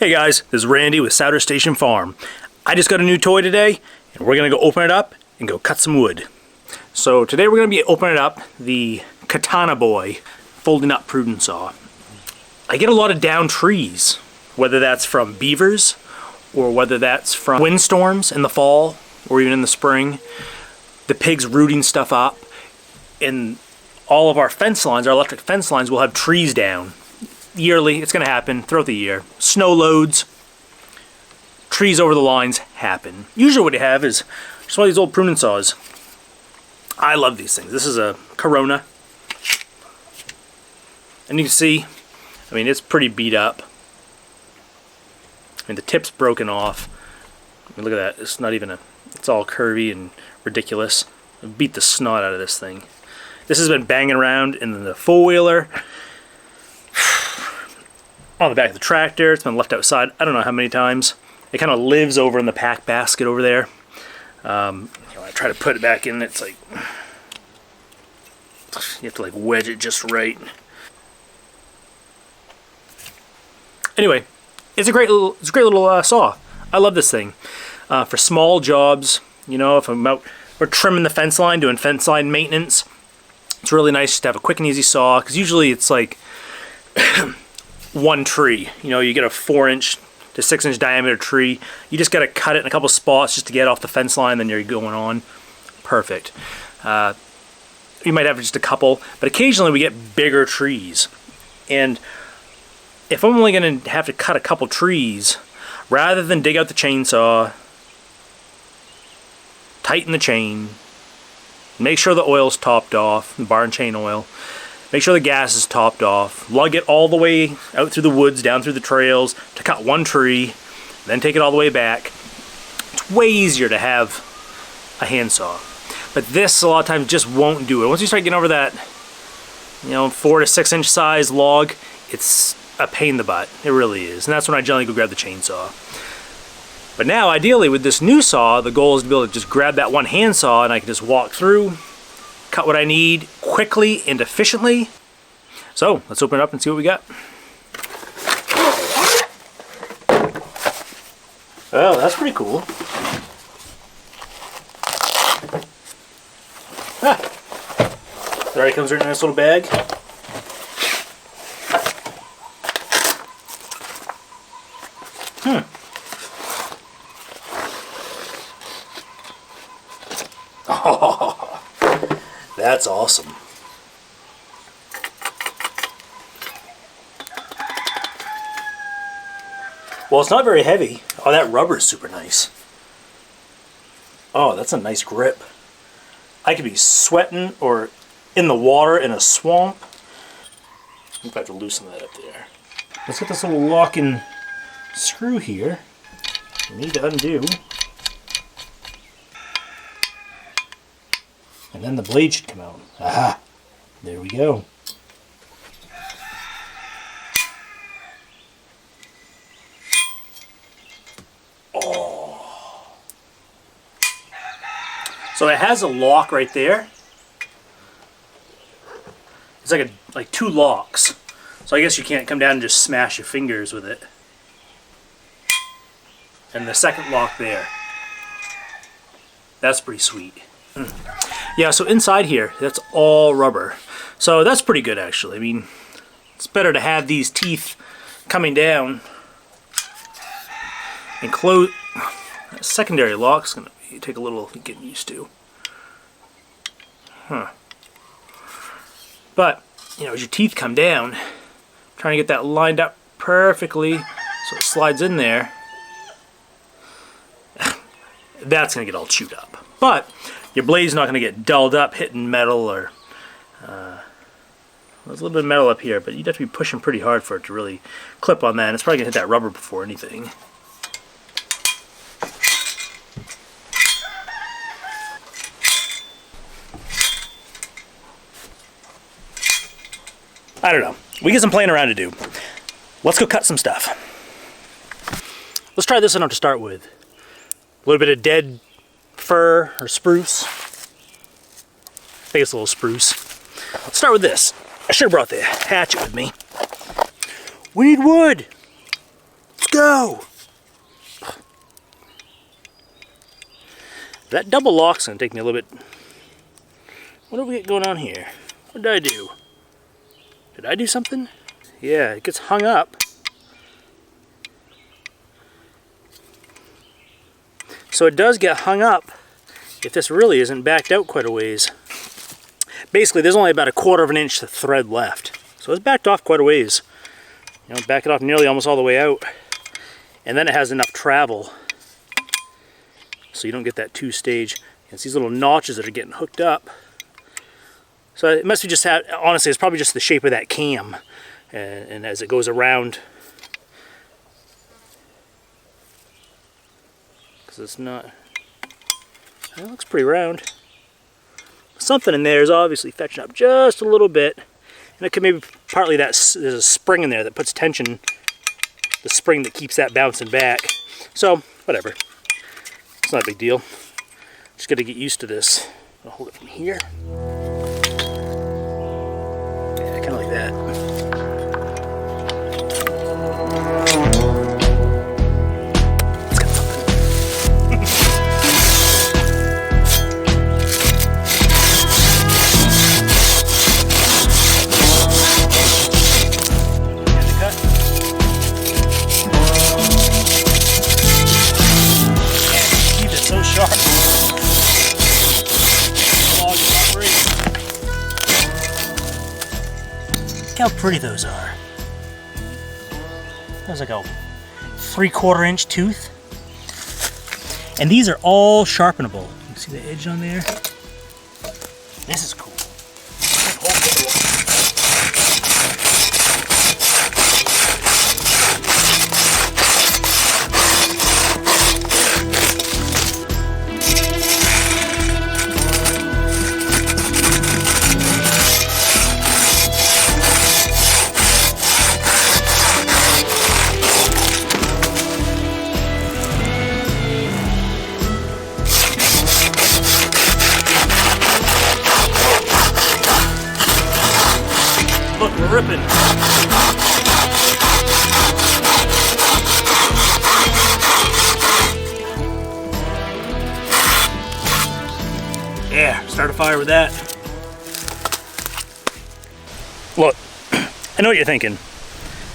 Hey guys, this is Randy with Souter Station Farm. I just got a new toy today, and we're gonna go open it up and go cut some wood. So today we're gonna be opening up the Katanaboy folding up prudence saw. I get a lot of down trees, whether that's from beavers or whether that's from windstorms in the fall or even in the spring. The pigs rooting stuff up, and all of our fence lines, our electric fence lines, will have trees down. Yearly, it's going to happen throughout the year. Snow loads, trees over the lines happen. Usually what you have is just one of these old pruning saws. I love these things. This is a Corona. And you can see, I mean, it's pretty beat up. I mean, the tip's broken off. I mean, look at that. It's not even it's all curvy and ridiculous. It beat the snot out of this thing. This has been banging around in the four-wheeler, on the back of the tractor. It's been left outside I don't know how many times. It kind of lives over in the pack basket over there. I try to put it back in, it's like you have to like wedge it just right. Anyway, it's a great little saw. I love this thing for small jobs. You know, if I'm out or trimming the fence line, doing fence line maintenance, it's really nice to have a quick and easy saw, because usually it's like one tree. You know, you get a 4-inch to 6-inch diameter tree. You just got to cut it in a couple spots just to get off the fence line, then you're going on. Perfect. You might have just a couple, but occasionally we get bigger trees. And if I'm only going to have to cut a couple trees, rather than dig out the chainsaw, tighten the chain, make sure the oil's topped off, the bar and chain oil, make sure the gas is topped off, lug it all the way out through the woods, down through the trails to cut one tree, then take it all the way back. It's way easier to have a handsaw. But this, a lot of times, just won't do it. Once you start getting over that, 4 to 6 inch size log, it's a pain in the butt. It really is. And that's when I generally go grab the chainsaw. But now, ideally, with this new saw, the goal is to be able to just grab that one handsaw and I can just walk through, cut what I need quickly and efficiently. So let's open it up and see what we got. Oh, that's pretty cool. It already comes right in this little bag. Oh, that's awesome. Well, it's not very heavy. Oh, that rubber is super nice. Oh, that's a nice grip. I could be sweating or in the water in a swamp. I think I have to loosen that up there. Let's get this little locking screw here. We need to undo. And then the blade should come out. Aha! There we go. Oh. So it has a lock right there. It's like two locks. So I guess you can't come down and just smash your fingers with it. And the second lock there. That's pretty sweet. Yeah, so inside here, that's all rubber. So that's pretty good, actually. I mean, it's better to have these teeth coming down and close. That secondary lock's gonna take a little getting used to. But, as your teeth come down, trying to get that lined up perfectly so it slides in there, that's gonna get all chewed up. But your blade's not going to get dulled up hitting metal, or there's a little bit of metal up here, but you'd have to be pushing pretty hard for it to really clip on that, and it's probably going to hit that rubber before anything. I don't know. We get some playing around to do. Let's go cut some stuff. Let's try this one out to start with. A little bit of dead fir or spruce. I think it's a little spruce. Let's start with this. I should have brought the hatchet with me. We need wood. go! That double lock's gonna take me a little bit. What do we got going on here? What did I do? Did I do something? Yeah, it gets hung up. So it does get hung up if this really isn't backed out quite a ways. Basically, there's only about 1/4 of an inch of thread left. So it's backed off quite a ways. You know, back it off nearly almost all the way out. And then it has enough travel so you don't get that two-stage. It's these little notches that are getting hooked up. So it must be just, honestly, it's probably just the shape of that cam. And as it goes around, because it's not, it looks pretty round. Something in there is obviously fetching up just a little bit. And it could maybe partly that there's a spring in there that puts tension, the spring that keeps that bouncing back. So, whatever. It's not a big deal. Just got to get used to this. I'll hold it from here. Yeah, kind of like that. It's got something. Get the cut. Yeah, keep it so sharp. Look how pretty those are. That was like a 3/4 inch tooth. And these are all sharpenable. You can see the edge on there. This is cool. Look, we're ripping. Yeah, start a fire with that. Look, I know what you're thinking.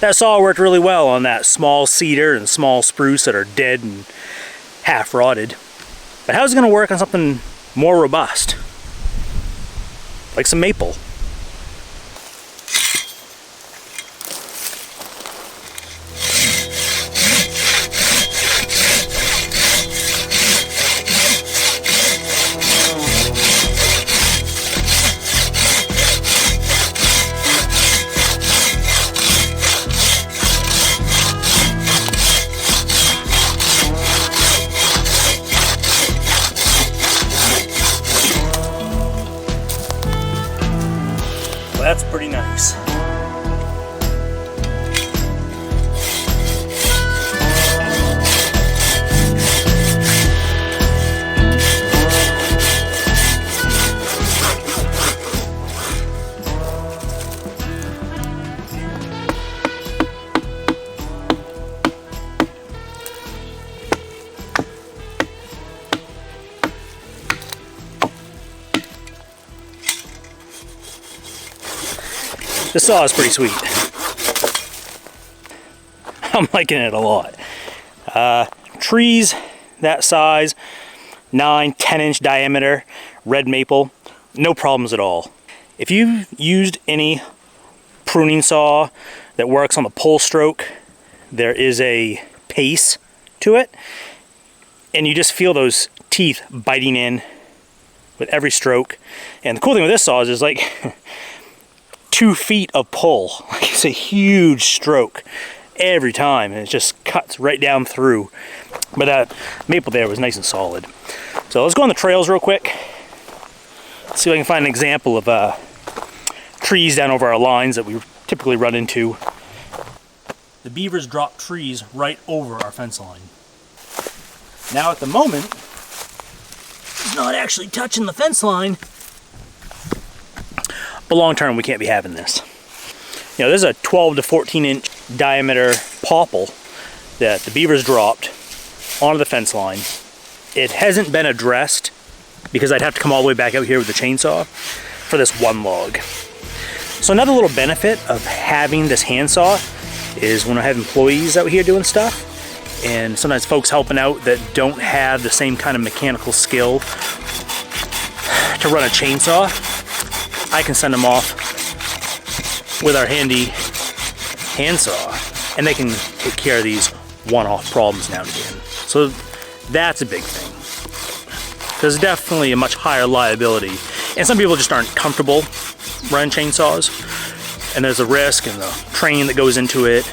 That saw worked really well on that small cedar and small spruce that are dead and half rotted. But how's it going to work on something more robust? Like some maple. That's pretty nice. This saw is pretty sweet. I'm liking it a lot. Trees that size, 9-10 inch diameter, red maple, no problems at all. If you've used any pruning saw that works on the pull stroke, there is a pace to it, and you just feel those teeth biting in with every stroke. And the cool thing with this saw is like 2 feet of pull. It's a huge stroke every time, and it just cuts right down through. But that maple there was nice and solid. So let's go on the trails real quick. See if I can find an example of trees down over our lines that we typically run into. The beavers drop trees right over our fence line. Now at the moment, it's not actually touching the fence line. But long term, we can't be having this. You know, there's a 12 to 14 inch diameter popple that the beavers dropped onto the fence line. It hasn't been addressed because I'd have to come all the way back out here with the chainsaw for this one log. So another little benefit of having this handsaw is when I have employees out here doing stuff, and sometimes folks helping out that don't have the same kind of mechanical skill to run a chainsaw, I can send them off with our handy handsaw, and they can take care of these one-off problems now and again. So that's a big thing. There's definitely a much higher liability, and some people just aren't comfortable running chainsaws, and there's a risk and the training that goes into it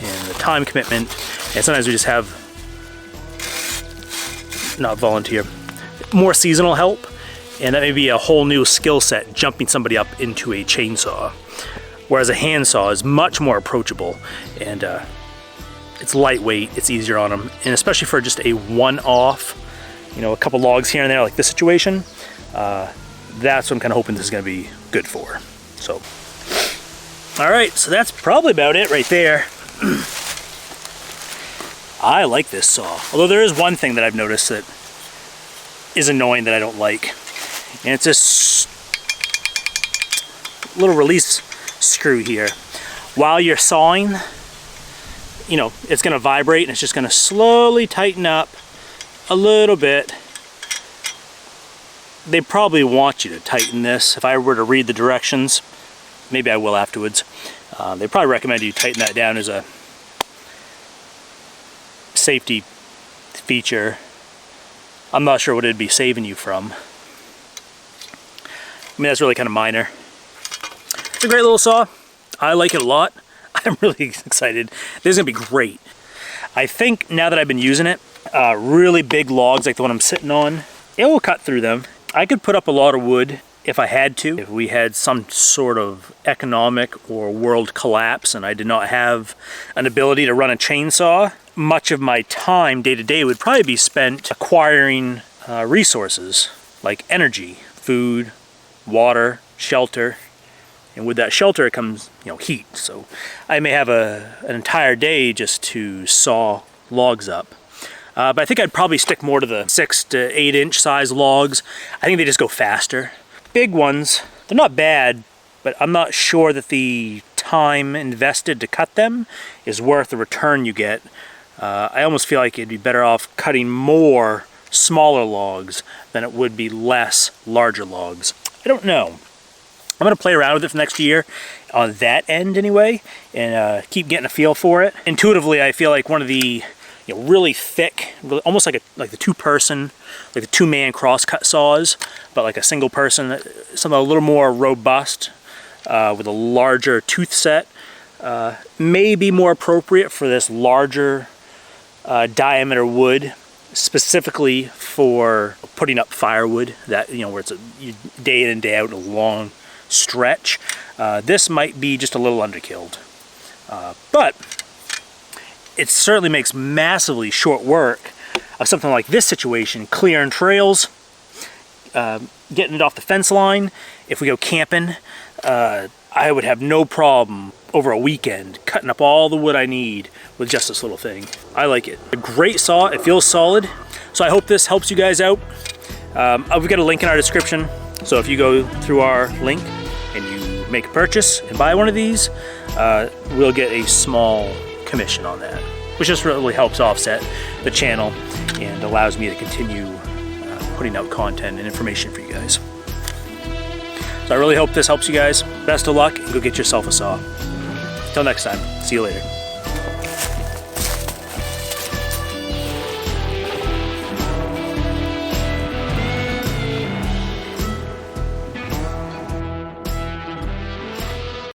and the time commitment, and sometimes we just have not volunteer, more seasonal help, and that may be a whole new skill set jumping somebody up into a chainsaw, whereas a handsaw is much more approachable, and it's lightweight, it's easier on them, and especially for just a one-off, you know, a couple logs here and there like this situation, that's what I'm kind of hoping this is going to be good for. So, all right, so that's probably about it right there. I like this saw, although there is one thing that I've noticed that is annoying that I don't like, and it's this little release screw here. While you're sawing, you know, it's going to vibrate and it's just going to slowly tighten up a little bit. They probably want you to tighten this. If I were to read the directions, maybe I will afterwards, they probably recommend you tighten that down as a safety feature. I'm not sure what it'd be saving you from. I mean, that's really kind of minor. It's a great little saw. I like it a lot. I'm really excited. This is gonna be great. I think now that I've been using it, really big logs like the one I'm sitting on, it will cut through them. I could put up a lot of wood if I had to. If we had some sort of economic or world collapse and I did not have an ability to run a chainsaw, much of my time day to day would probably be spent acquiring resources like energy, food, water, shelter. And with that shelter comes, you know, heat. So I may have an entire day just to saw logs up. But I think I'd probably stick more to the 6 to 8 inch size logs. I think they just go faster. Big ones, they're not bad, but I'm not sure that the time invested to cut them is worth the return you get. I almost feel like it'd be better off cutting more smaller logs than it would be less larger logs. I don't know. I'm gonna play around with it for next year on that end anyway, and keep getting a feel for it. Intuitively, I feel like one of the really thick, almost like the two-person, like the two-man cross-cut saws, but like a single person, something a little more robust with a larger tooth set, may be more appropriate for this larger diameter wood, specifically for putting up firewood. That where it's a day in and day out, a long stretch. This might be just a little underkilled, but it certainly makes massively short work of something like this situation, clearing trails, getting it off the fence line. If we go camping, I would have no problem over a weekend cutting up all the wood I need with just this little thing. I like it. A great saw, it feels solid. So I hope this helps you guys out. We've got a link in our description. So if you go through our link and you make a purchase and buy one of these, we'll get a small commission on that, which just really helps offset the channel and allows me to continue putting out content and information for you guys. So I really hope this helps you guys. Best of luck and go get yourself a saw. Until next time, see you later.